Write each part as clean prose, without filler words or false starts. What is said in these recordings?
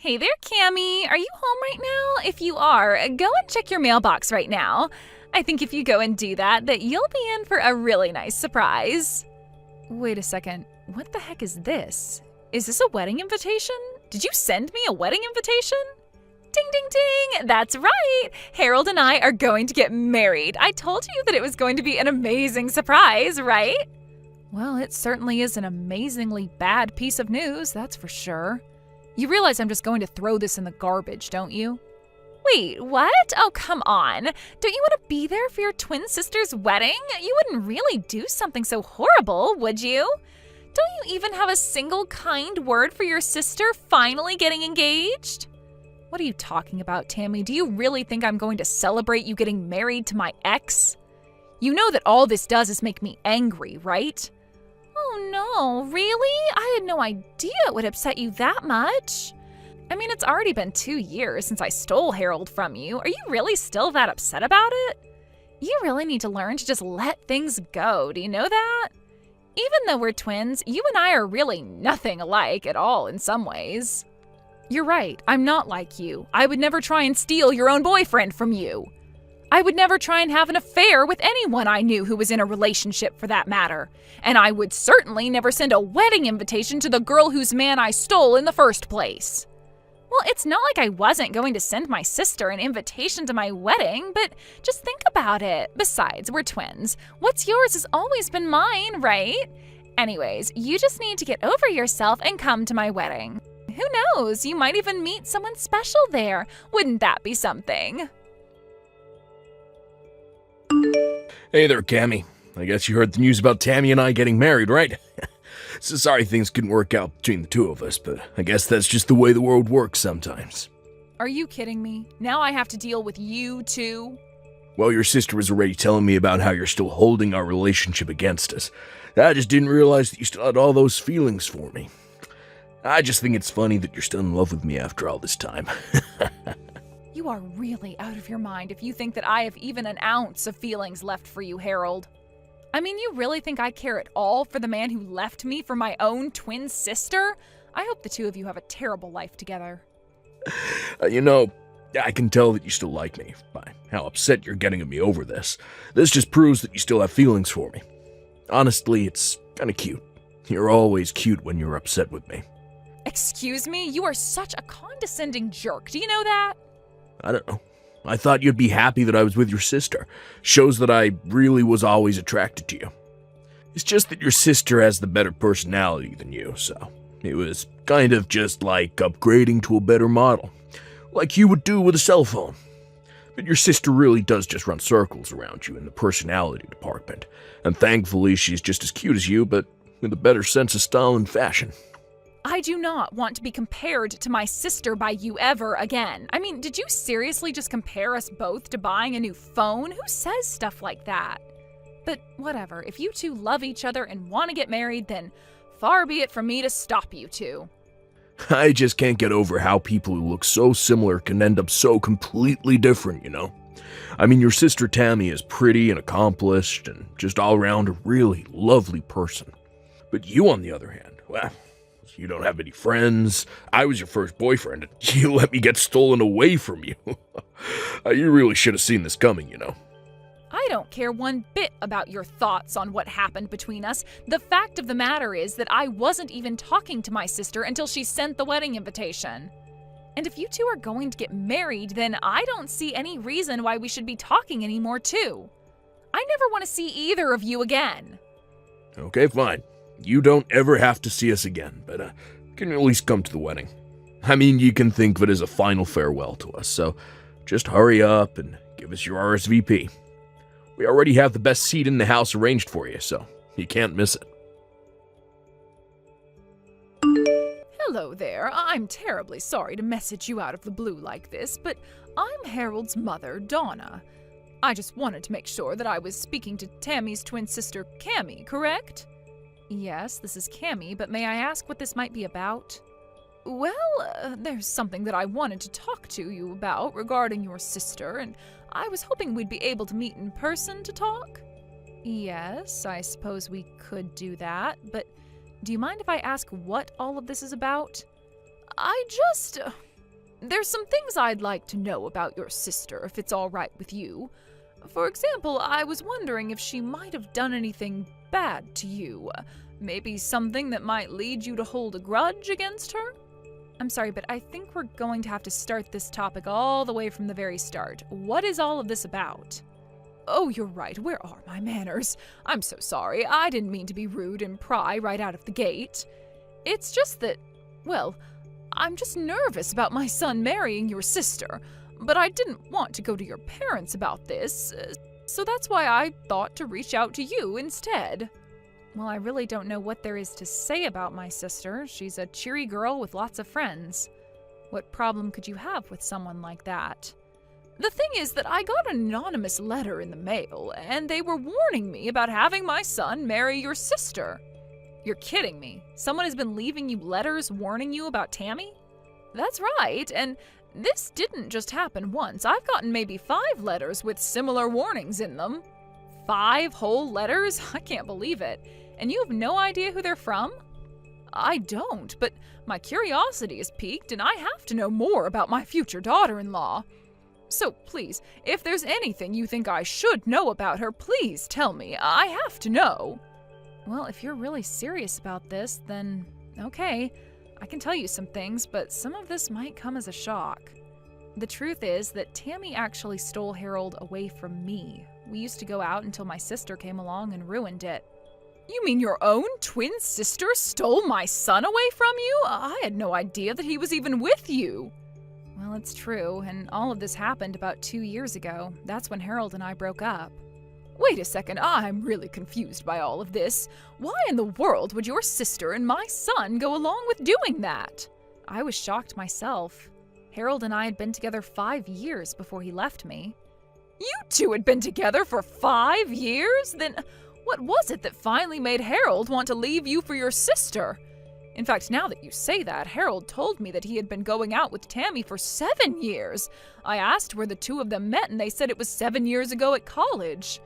Hey there, Cammy. Are you home right now? If you are, go and check your mailbox right now. I think if you go and do that you'll be in for a really nice surprise. Wait a second. What the heck is this? Is this a wedding invitation? Did you send me a wedding invitation? Ding, ding, ding! That's right! Harold and I are going to get married. I told you that it was going to be an amazing surprise, right? Well, it certainly is an amazingly bad piece of news, that's for sure. You realize I'm just going to throw this in the garbage, don't you? Wait, what? Oh, come on. Don't you want to be there for your twin sister's wedding? You wouldn't really do something so horrible, would you? Don't you even have a single kind word for your sister finally getting engaged? What are you talking about, Tammy? Do you really think I'm going to celebrate you getting married to my ex? You know that all this does is make me angry, right? Oh no, really? I had no idea it would upset you that much. I mean, it's already been 2 years since I stole Harold from you. Are you really still that upset about it? You really need to learn to just let things go, do you know that? Even though we're twins, you and I are really nothing alike at all in some ways. You're right, I'm not like you. I would never try and steal your own boyfriend from you. I would never try and have an affair with anyone I knew who was in a relationship for that matter. And I would certainly never send a wedding invitation to the girl whose man I stole in the first place. Well, it's not like I wasn't going to send my sister an invitation to my wedding, but just think about it. Besides, we're twins. What's yours has always been mine, right? Anyways, you just need to get over yourself and come to my wedding. Who knows? You might even meet someone special there. Wouldn't that be something? Hey there, Cammy. I guess you heard the news about Tammy and I getting married, right? So sorry things couldn't work out between the two of us, but I guess that's just the way the world works sometimes. Are you kidding me? Now I have to deal with you too? Well, your sister was already telling me about how you're still holding our relationship against us. I just didn't realize that you still had all those feelings for me. I just think it's funny that you're still in love with me after all this time. You are really out of your mind if you think that I have even an ounce of feelings left for you, Harold. I mean, you really think I care at all for the man who left me for my own twin sister? I hope the two of you have a terrible life together. I can tell that you still like me by how upset you're getting at me over this. This just proves that you still have feelings for me. Honestly, it's kinda cute. You're always cute when you're upset with me. Excuse me? You are such a condescending jerk. Do you know that? I don't know. I thought you'd be happy that I was with your sister. Shows that I really was always attracted to you. It's just that your sister has the better personality than you, so it was kind of just like upgrading to a better model. Like you would do with a cell phone. But your sister really does just run circles around you in the personality department. And thankfully she's just as cute as you, but with a better sense of style and fashion. I do not want to be compared to my sister by you ever again. I mean, did you seriously just compare us both to buying a new phone? Who says stuff like that? But whatever, if you two love each other and want to get married, then far be it from me to stop you two. I just can't get over how people who look so similar can end up so completely different, you know? I mean, your sister Tammy is pretty and accomplished and just all around a really lovely person. But you, on the other hand, well, you don't have any friends. I was your first boyfriend, and you let me get stolen away from you. You really should have seen this coming, you know. I don't care one bit about your thoughts on what happened between us. The fact of the matter is that I wasn't even talking to my sister until she sent the wedding invitation. And if you two are going to get married, then I don't see any reason why we should be talking anymore, too. I never want to see either of you again. Okay, fine. You don't ever have to see us again, but can at least come to the wedding. I mean, you can think of it as a final farewell to us, so just hurry up and give us your RSVP. We already have the best seat in the house arranged for you, so you can't miss it. Hello there. I'm terribly sorry to message you out of the blue like this, but I'm Harold's mother, Donna. I just wanted to make sure that I was speaking to Tammy's twin sister, Cammy, correct? Yes, this is Cammy, but may I ask what this might be about? Well, there's something that I wanted to talk to you about regarding your sister, and I was hoping we'd be able to meet in person to talk. Yes, I suppose we could do that, but do you mind if I ask what all of this is about? There's some things I'd like to know about your sister, if it's all right with you. For example, I was wondering if she might have done anything bad to you. Maybe something that might lead you to hold a grudge against her? I'm sorry, but I think we're going to have to start this topic all the way from the very start. What is all of this about? Oh, you're right. Where are my manners? I'm so sorry. I didn't mean to be rude and pry right out of the gate. It's just that, well, I'm just nervous about my son marrying your sister, but I didn't want to go to your parents about this, so that's why I thought to reach out to you instead. Well, I really don't know what there is to say about my sister. She's a cheery girl with lots of friends. What problem could you have with someone like that? The thing is that I got an anonymous letter in the mail, and they were warning me about having my son marry your sister. You're kidding me. Someone has been leaving you letters warning you about Tammy? That's right, and this didn't just happen once. I've gotten maybe 5 letters with similar warnings in them. 5 whole letters? I can't believe it. And you have no idea who they're from? I don't, but my curiosity is piqued and I have to know more about my future daughter-in-law. So please, if there's anything you think I should know about her, please tell me. I have to know. Well, if you're really serious about this, then okay. I can tell you some things, but some of this might come as a shock. The truth is that Tammy actually stole Harold away from me. We used to go out until my sister came along and ruined it. You mean your own twin sister stole my son away from you? I had no idea that he was even with you. Well, it's true, and all of this happened about 2 years ago. That's when Harold and I broke up. Wait a second, I'm really confused by all of this. Why in the world would your sister and my son go along with doing that? I was shocked myself. Harold and I had been together 5 years before he left me. You two had been together for 5 years? Then what was it that finally made Harold want to leave you for your sister? In fact, now that you say that, Harold told me that he had been going out with Tammy for 7 years. I asked where the two of them met, and they said it was 7 years ago at college.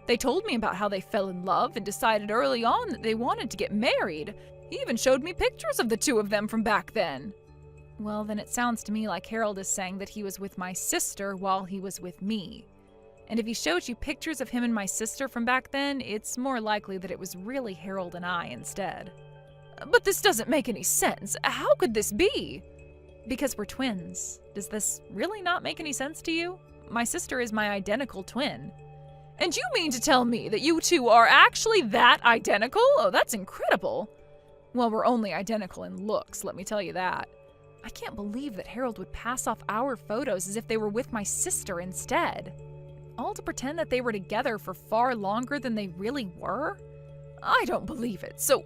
They told me about how they fell in love and decided early on that they wanted to get married. He even showed me pictures of the two of them from back then. Well, then it sounds to me like Harold is saying that he was with my sister while he was with me. And if he showed you pictures of him and my sister from back then, it's more likely that it was really Harold and I instead. But this doesn't make any sense. How could this be? Because we're twins. Does this really not make any sense to you? My sister is my identical twin. And you mean to tell me that you two are actually that identical? Oh, that's incredible. Well, we're only identical in looks, let me tell you that. I can't believe that Harold would pass off our photos as if they were with my sister instead. All to pretend that they were together for far longer than they really were? I don't believe it. So,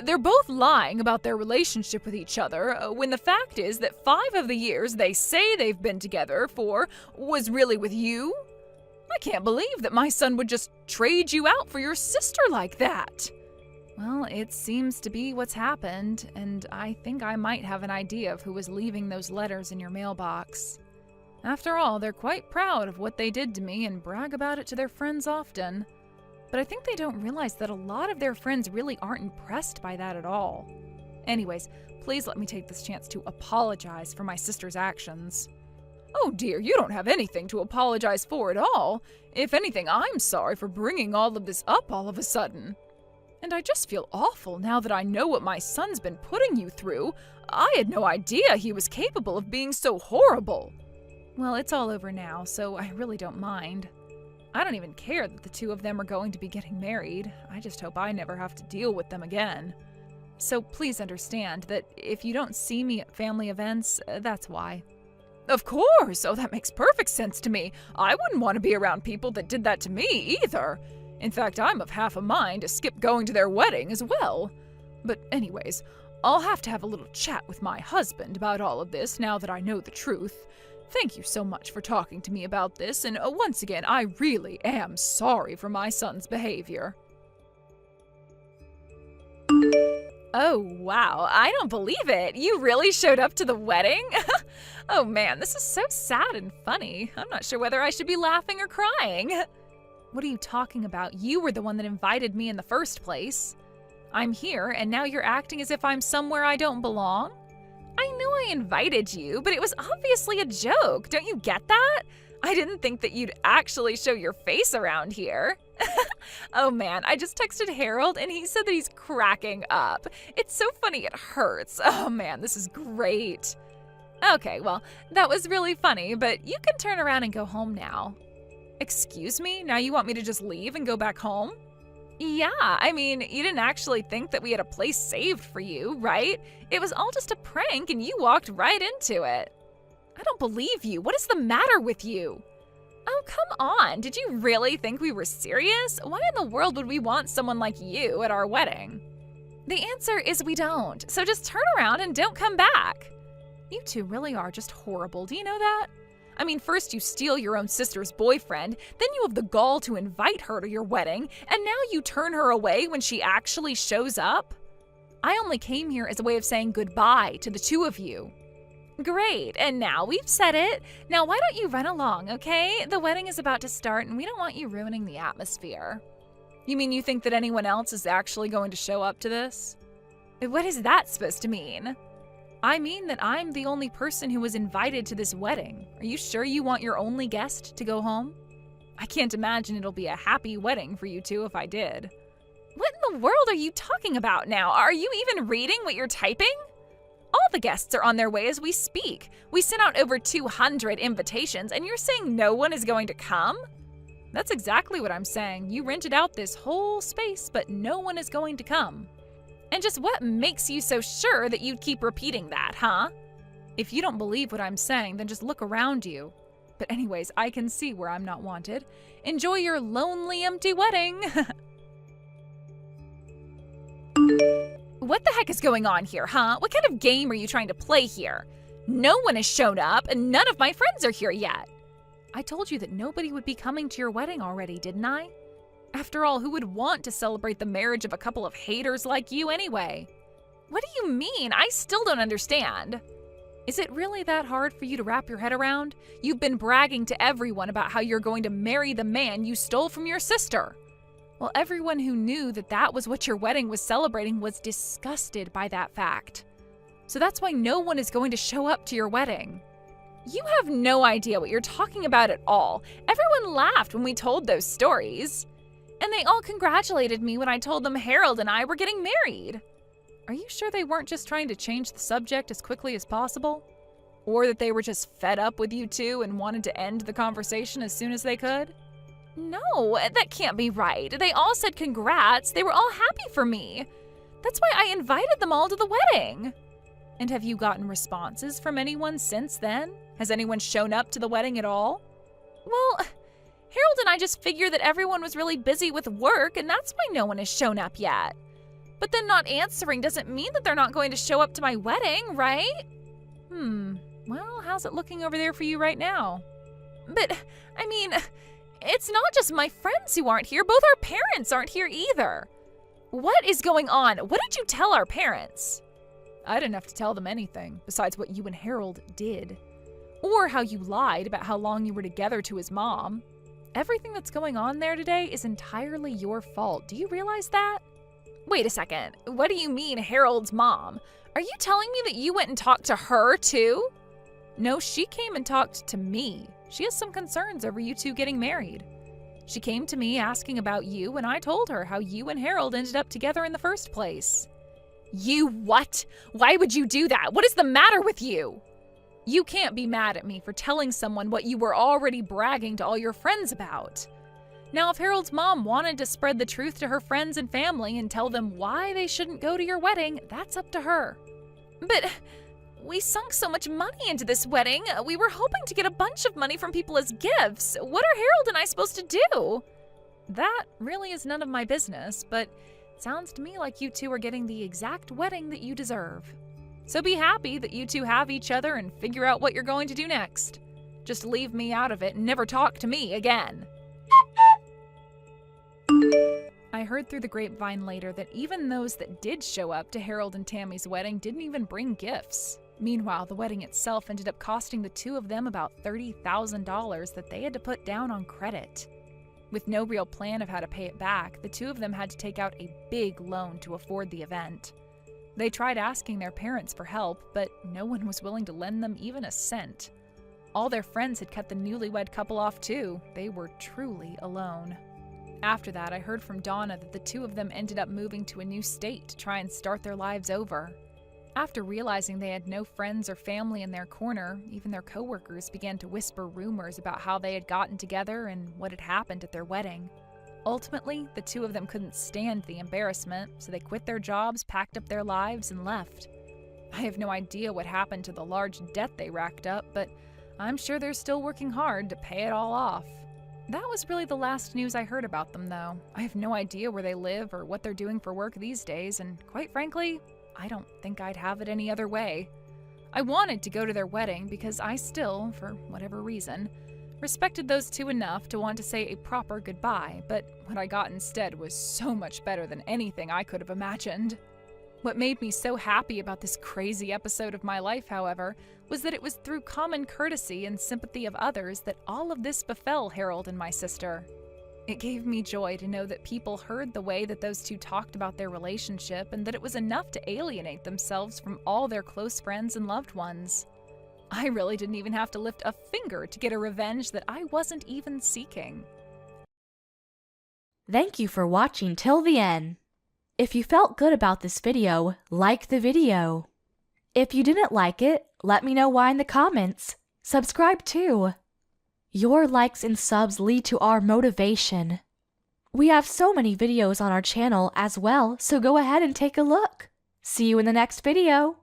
they're both lying about their relationship with each other, when the fact is that 5 of the years they say they've been together for was really with you? I can't believe that my son would just trade you out for your sister like that. Well, it seems to be what's happened, and I think I might have an idea of who was leaving those letters in your mailbox. After all, they're quite proud of what they did to me and brag about it to their friends often. But I think they don't realize that a lot of their friends really aren't impressed by that at all. Anyways, please let me take this chance to apologize for my sister's actions. Oh dear, you don't have anything to apologize for at all. If anything, I'm sorry for bringing all of this up all of a sudden. And I just feel awful now that I know what my son's been putting you through. I had no idea he was capable of being so horrible. Well, it's all over now, so I really don't mind. I don't even care that the two of them are going to be getting married. I just hope I never have to deal with them again. So please understand that if you don't see me at family events, that's why. Of course! Oh, that makes perfect sense to me. I wouldn't want to be around people that did that to me either. In fact, I'm of half a mind to skip going to their wedding as well. But anyways, I'll have to have a little chat with my husband about all of this now that I know the truth. Thank you so much for talking to me about this, and once again, I really am sorry for my son's behavior. Oh, wow, I don't believe it. You really showed up to the wedding? Oh man, this is so sad and funny. I'm not sure whether I should be laughing or crying. What are you talking about? You were the one that invited me in the first place. I'm here, and now you're acting as if I'm somewhere I don't belong? I know I invited you, but it was obviously a joke. Don't you get that? I didn't think that you'd actually show your face around here. Oh man, I just texted Harold and he said that he's cracking up. It's so funny it hurts. Oh man, this is great. Okay, well, that was really funny, but you can turn around and go home now. Excuse me? Now you want me to just leave and go back home? Yeah, I mean, you didn't actually think that we had a place saved for you, right? It was all just a prank and you walked right into it. I don't believe you. What is the matter with you? Oh, come on. Did you really think we were serious? Why in the world would we want someone like you at our wedding? The answer is we don't. So just turn around and don't come back. You two really are just horrible. Do you know that? I mean, first you steal your own sister's boyfriend, then you have the gall to invite her to your wedding, and now you turn her away when she actually shows up? I only came here as a way of saying goodbye to the two of you. Great, and now we've said it. Now why don't you run along, okay? The wedding is about to start and we don't want you ruining the atmosphere. You mean you think that anyone else is actually going to show up to this? What is that supposed to mean? I mean that I'm the only person who was invited to this wedding. Are you sure you want your only guest to go home? I can't imagine it'll be a happy wedding for you two if I did. What in the world are you talking about now? Are you even reading what you're typing? All the guests are on their way as we speak. We sent out over 200 invitations and you're saying no one is going to come? That's exactly what I'm saying. You rented out this whole space, but no one is going to come. And just what makes you so sure that you'd keep repeating that, huh? If you don't believe what I'm saying, then just look around you. But anyways, I can see where I'm not wanted. Enjoy your lonely, empty wedding. What the heck is going on here, huh? What kind of game are you trying to play here? No one has shown up, and none of my friends are here yet. I told you that nobody would be coming to your wedding already, didn't I? After all, who would want to celebrate the marriage of a couple of haters like you anyway? What do you mean? I still don't understand. Is it really that hard for you to wrap your head around? You've been bragging to everyone about how you're going to marry the man you stole from your sister. Well, everyone who knew that that was what your wedding was celebrating was disgusted by that fact. So that's why no one is going to show up to your wedding. You have no idea what you're talking about at all. Everyone laughed when we told those stories. And they all congratulated me when I told them Harold and I were getting married. Are you sure they weren't just trying to change the subject as quickly as possible? Or that they were just fed up with you two and wanted to end the conversation as soon as they could? No, that can't be right. They all said congrats. They were all happy for me. That's why I invited them all to the wedding. And have you gotten responses from anyone since then? Has anyone shown up to the wedding at all? Well, Harold and I just figured that everyone was really busy with work, and that's why no one has shown up yet. But then not answering doesn't mean that they're not going to show up to my wedding, right? Well, how's it looking over there for you right now? But, I mean, it's not just my friends who aren't here. Both our parents aren't here either. What is going on? What did you tell our parents? I didn't have to tell them anything besides what you and Harold did. Or how you lied about how long you were together to his mom. Everything that's going on there today is entirely your fault. Do you realize that? Wait a second. What do you mean, Harold's mom? Are you telling me that you went and talked to her, too? No, she came and talked to me. She has some concerns over you two getting married. She came to me asking about you, and I told her how you and Harold ended up together in the first place. You what? Why would you do that? What is the matter with you? You can't be mad at me for telling someone what you were already bragging to all your friends about. Now, if Harold's mom wanted to spread the truth to her friends and family and tell them why they shouldn't go to your wedding, that's up to her. But we sunk so much money into this wedding. We were hoping to get a bunch of money from people as gifts. What are Harold and I supposed to do? That really is none of my business, but it sounds to me like you two are getting the exact wedding that you deserve. So be happy that you two have each other and figure out what you're going to do next. Just leave me out of it and never talk to me again. I heard through the grapevine later that even those that did show up to Harold and Tammy's wedding didn't even bring gifts. Meanwhile, the wedding itself ended up costing the two of them about $30,000 that they had to put down on credit. With no real plan of how to pay it back, the two of them had to take out a big loan to afford the event. They tried asking their parents for help, but no one was willing to lend them even a cent. All their friends had cut the newlywed couple off too. They were truly alone. After that, I heard from Donna that the two of them ended up moving to a new state to try and start their lives over. After realizing they had no friends or family in their corner, even their coworkers began to whisper rumors about how they had gotten together and what had happened at their wedding. Ultimately, the two of them couldn't stand the embarrassment, so they quit their jobs, packed up their lives, and left. I have no idea what happened to the large debt they racked up, but I'm sure they're still working hard to pay it all off. That was really the last news I heard about them, though. I have no idea where they live or what they're doing for work these days, and quite frankly, I don't think I'd have it any other way. I wanted to go to their wedding because I still, for whatever reason, respected those two enough to want to say a proper goodbye, but what I got instead was so much better than anything I could have imagined. What made me so happy about this crazy episode of my life, however, was that it was through common courtesy and sympathy of others that all of this befell Harold and my sister. It gave me joy to know that people heard the way that those two talked about their relationship and that it was enough to alienate themselves from all their close friends and loved ones. I really didn't even have to lift a finger to get a revenge that I wasn't even seeking. Thank you for watching till the end. If you felt good about this video, like the video. If you didn't like it, let me know why in the comments. Subscribe too. Your likes and subs lead to our motivation. We have so many videos on our channel as well, so go ahead and take a look. See you in the next video.